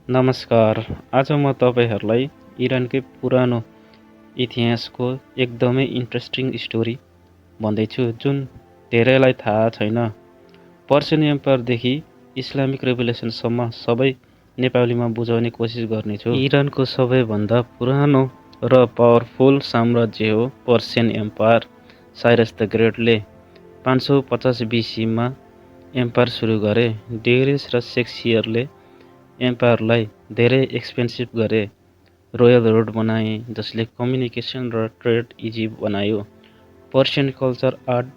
नमस्कार। आज म तपाईँहरूलाई इरानकै पुरानो इतिहासको एकदमै इन्ट्रेस्टिङ स्टोरी भन्दैछु जुन धेरैलाई थाहा छैन। पर्सियन एम्पायरदेखि इस्लामिक रेभोल्युसनसम्म सबै नेपालीमा बुझाउने कोसिस गर्नेछु। इरानको सबैभन्दा पुरानो र पावरफुल साम्राज्य हो पर्सियन एम्पायर। साइरस द ग्रेटले 550 BC-मा एम्पायर सुरु गरे। डेरियस र सेक्सियरले एम्पायरलाई धेरै एक्सपेन्सिभ गरे। रोयल रोड बनाए जसले कम्युनिकेसन र ट्रेड इजी बनायो। पर्सियन कल्चर, आर्ट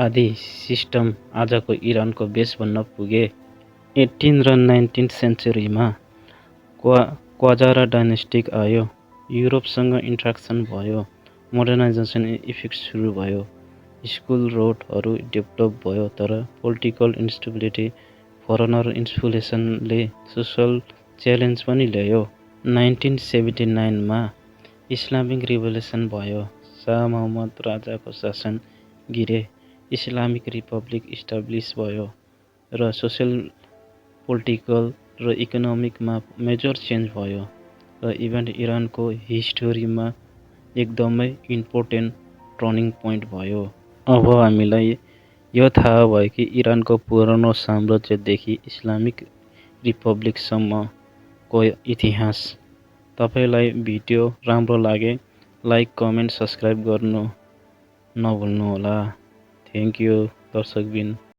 आदि सिस्टम आजको इरानको बेस बन्न पुगे। 18 र 19 सेन्चुरीमा क्वाजारा डाइनेस्टिक आयो। युरोपसँग इन्ट्र्याक्सन भयो। मोडर्नाइजेसन इफेक्ट सुरु भयो। स्कुल रोडहरू डेभलप भयो, तर पोलिटिकल इन्स्टेबिलिटी, फरेनर इन्फ्लुएन्सले सोसल च्यालेन्ज पनि ल्यायो। 1979मा इस्लामिक रिभोल्युसन भयो। शाह मोहम्मद राजाको शासन गिरे। इस्लामिक रिपब्लिक इस्टाब्लिस भयो र सोसल, पोलिटिकल र इकोनोमिकमा मेजर चेन्ज भयो। र इभेन्ट इरानको हिस्टोरीमा एकदमै इम्पोर्टेन्ट टर्निङ पोइन्ट भयो। अब हामीलाई यो थाहा भयो कि इरानको पुरानो साम्राज्यदेखि इस्लामिक रिपब्लिकसम्मको इतिहास। तपाईँलाई भिडियो राम्रो लागे लाइक, कमेन्ट, सब्सक्राइब गर्नु नभुल्नुहोला। थ्याङ्क यू दर्शकबिन।